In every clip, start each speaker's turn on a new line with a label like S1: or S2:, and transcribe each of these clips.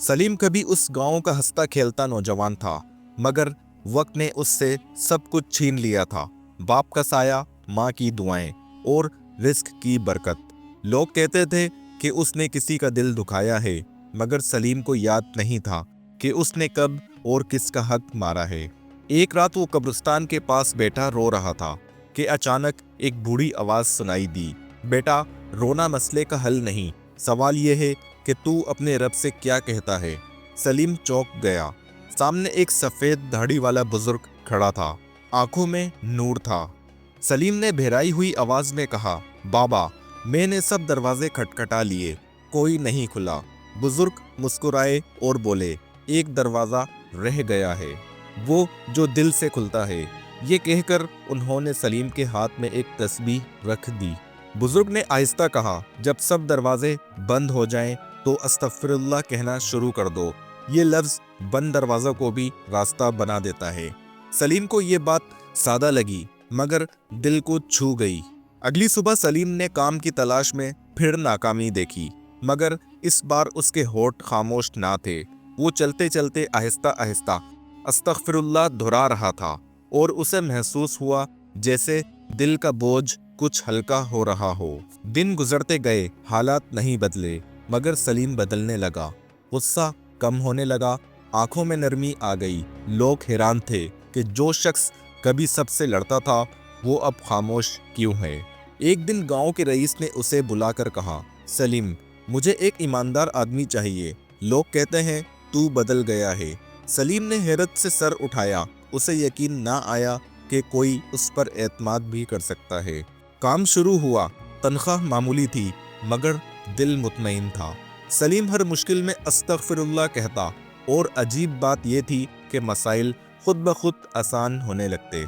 S1: सलीम कभी उस गांव का हंसता खेलता नौजवान था, मगर वक्त ने उससे सब कुछ छीन लिया था। बाप का साया, माँ की दुआएं और रिस्क की बरकत। लोग कहते थे कि उसने किसी का दिल दुखाया है, मगर सलीम को याद नहीं था कि उसने कब और किसका हक मारा है। एक रात वो कब्रिस्तान के पास बैठा रो रहा था कि अचानक एक बूढ़ी आवाज सुनाई दी, बेटा, रोना मसले का हल नहीं, सवाल यह है कि तू अपने रब से क्या कहता है। सलीम चौंक गया। सामने एक सफेद दाढ़ी वाला बुजुर्ग खड़ा था, आंखों में नूर था। सलीम ने बहराई हुई आवाज में कहा, बाबा, मैंने सब दरवाजे खटखटा लिए, कोई नहीं खुला। बुजुर्ग मुस्कुराए और बोले, एक दरवाजा रह गया है, वो जो दिल से खुलता है। ये कहकर उन्होंने सलीम के हाथ में एक तस्बीह रख दी। बुजुर्ग ने आहिस्ता कहा, जब सब दरवाजे बंद हो जाएं तो अस्तगफिरुल्लाह कहना शुरू कर दो। ये लफ्ज बंद दरवाज़ों को भी रास्ता बना देता है। सलीम को ये बात सादा लगी, मगर दिल को छू गई। अगली सुबह सलीम ने काम की तलाश में फिर नाकामी देखी, मगर इस बार उसके होठ खामोश ना थे। वो चलते चलते आहिस्ता आहिस्ता अस्तगफिरुल्लाह दोहरा रहा था और उसे महसूस हुआ जैसे दिल का बोझ कुछ हल्का हो रहा हो। दिन गुजरते गए, हालात नहीं बदले, मगर सलीम बदलने लगा। गुस्सा कम होने लगा, आंखों में नरमी आ गई। लोग हैरान थे कि जो शख्स कभी सबसे लड़ता था वो अब खामोश क्यों है। एक दिन गांव के रईस ने उसे बुलाकर कहा, सलीम, मुझे एक ईमानदार आदमी चाहिए, लोग कहते हैं तू बदल गया है। सलीम ने हैरत से सर उठाया। उसे यकीन ना आया कि कोई उस पर एतमाद भी कर सकता है। काम शुरू हुआ। तनख्वाह मामूली थी, मगर दिल मुतमईन था। सलीम हर मुश्किल में अस्तगफिरुल्लाह कहता, और अजीब बात यह थी कि मसाइल खुद ब खुद आसान होने लगते।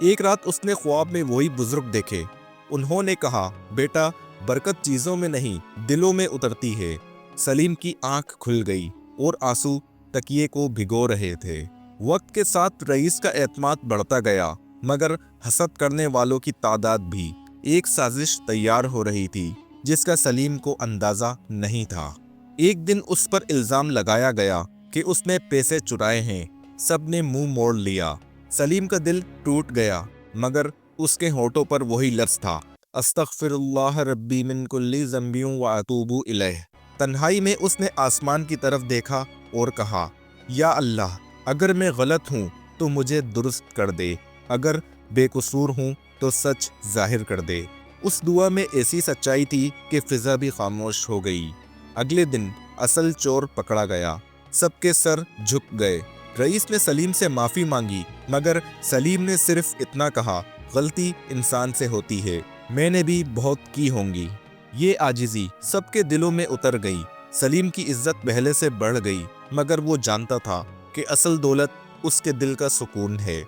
S1: एक रात उसने ख्वाब में वही बुजुर्ग देखे। उन्होंने कहा, बेटा, बरकत चीज़ों में नहीं, दिलों में उतरती है। सलीम की आंख खुल गई और आंसू तकिए को भिगो रहे थे। वक्त के साथ रईस का एतमाद बढ़ता गया, मगर हसद करने वालों की तादाद भी। एक साजिश तैयार हो रही थी जिसका सलीम को अंदाजा नहीं था। एक दिन उस पर इल्जाम लगाया गया कि उसने पैसे चुराए हैं। सब ने मुंह मोड़ लिया। सलीम का दिल टूट गया, मगर उसके होठों पर वही लफ्ज था, अस्तगफिरुल्लाह रब्बी मिन कुल्ली ज़ंबियों व अतूबु इलैह। तन्हाई में उसने आसमान की तरफ देखा और कहा, या अल्लाह, अगर मैं गलत हूँ तो मुझे दुरुस्त कर दे, अगर बेकसूर हूँ तो सच जाहिर कर दे। उस दुआ में ऐसी सच्चाई थी कि फिजा भी खामोश हो गई। अगले दिन असल चोर पकड़ा गया। सबके सर झुक गए। रईस ने सलीम से माफ़ी मांगी, मगर सलीम ने सिर्फ इतना कहा, गलती इंसान से होती है, मैंने भी बहुत की होंगी। ये आजिज़ी सबके दिलों में उतर गई। सलीम की इज्जत पहले से बढ़ गई, मगर वो जानता था कि असल दौलत उसके दिल का सुकून है।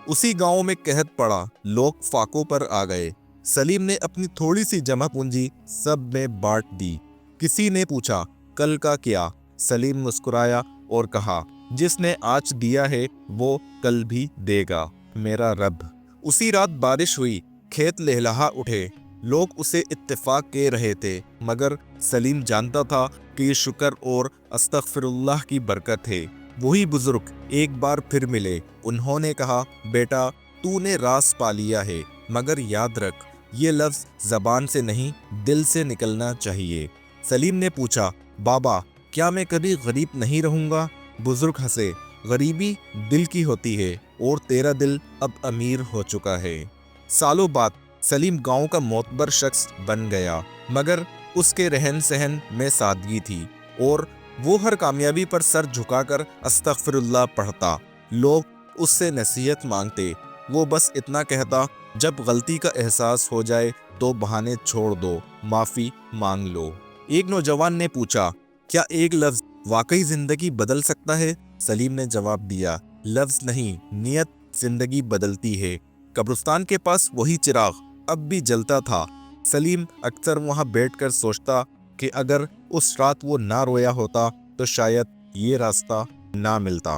S1: उसी गांव में कहत पड़ा, लोग फाकों पर आ गए। सलीम ने अपनी थोड़ी सी जमा पूंजी सब में बांट दी। किसी ने पूछा, कल का क्या? सलीम मुस्कुराया और कहा, जिसने आज दिया है वो कल भी देगा, मेरा रब। उसी रात बारिश हुई, खेत लहलहा उठे। लोग उसे इत्तेफाक कह रहे थे, मगर सलीम जानता था कि ये शुक्र और अस्तगफिरुल्लाह की बरकत है। वही बुजुर्ग एक बार फिर मिले। उन्होंने कहा, बेटा, तूने रास पा लिया है, मगर याद रख, ये लफ्ज़ ज़बान से नहीं, दिल से निकलना चाहिए। सलीम ने पूछा, बाबा, क्या मैं कभी गरीब नहीं रहूँगा? बुजुर्ग हंसे, गरीबी दिल की होती है और तेरा दिल अब अमीर हो चुका है। सालों बाद सलीम गांव का मोतबर शख्स बन गया, मगर उसके रहन सहन में सादगी थी और वो हर कामयाबी पर सर झुकाकर अस्तगफिरुल्लाह पढ़ता। लोग उससे नसीहत मांगते, वो बस इतना कहता, जब गलती का एहसास हो जाए तो बहाने छोड़ दो, माफ़ी मांग लो। एक नौजवान ने पूछा, क्या एक लफ्ज़ वाकई ज़िंदगी बदल सकता है? सलीम ने जवाब दिया, लफ्ज़ नहीं, नियत ज़िंदगी बदलती है। कब्रिस्तान के पास वही चिराग अब भी जलता था। सलीम अक्सर वहाँ बैठकर सोचता कि अगर उस रात वो ना रोया होता तो शायद ये रास्ता ना मिलता।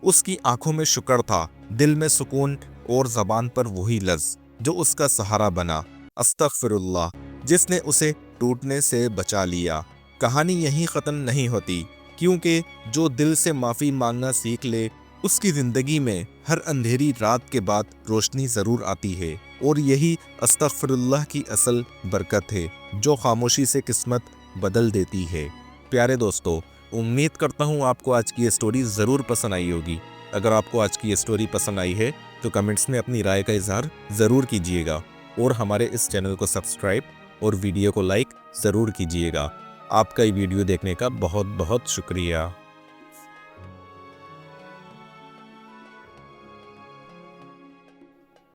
S1: उसकी आंखों में शुक्र था, दिल में सुकून और ज़बान पर वही लफ्ज़ जो उसका सहारा बना, अस्तगफिरुल्लाह, जिसने उसे टूटने से बचा लिया। کہانی یہیں ختم نہیں ہوتی، کیونکہ جو دل سے معافی مانگنا سیکھ لے اس کی زندگی میں ہر اندھیری رات کے بعد روشنی ضرور آتی ہے، اور یہی استغفر اللہ کی اصل برکت ہے جو خاموشی سے قسمت بدل دیتی ہے۔ پیارے دوستو، امید کرتا ہوں آپ کو آج کی یہ سٹوری ضرور پسند آئی ہوگی۔ اگر آپ کو آج کی یہ سٹوری پسند آئی ہے تو کمنٹس میں اپنی رائے کا اظہار ضرور کیجیے گا، اور ہمارے اس چینل کو سبسکرائب اور ویڈیو کو لائک ضرور کیجیے گا۔ آپ کا یہ ویڈیو دیکھنے کا بہت بہت شکریہ۔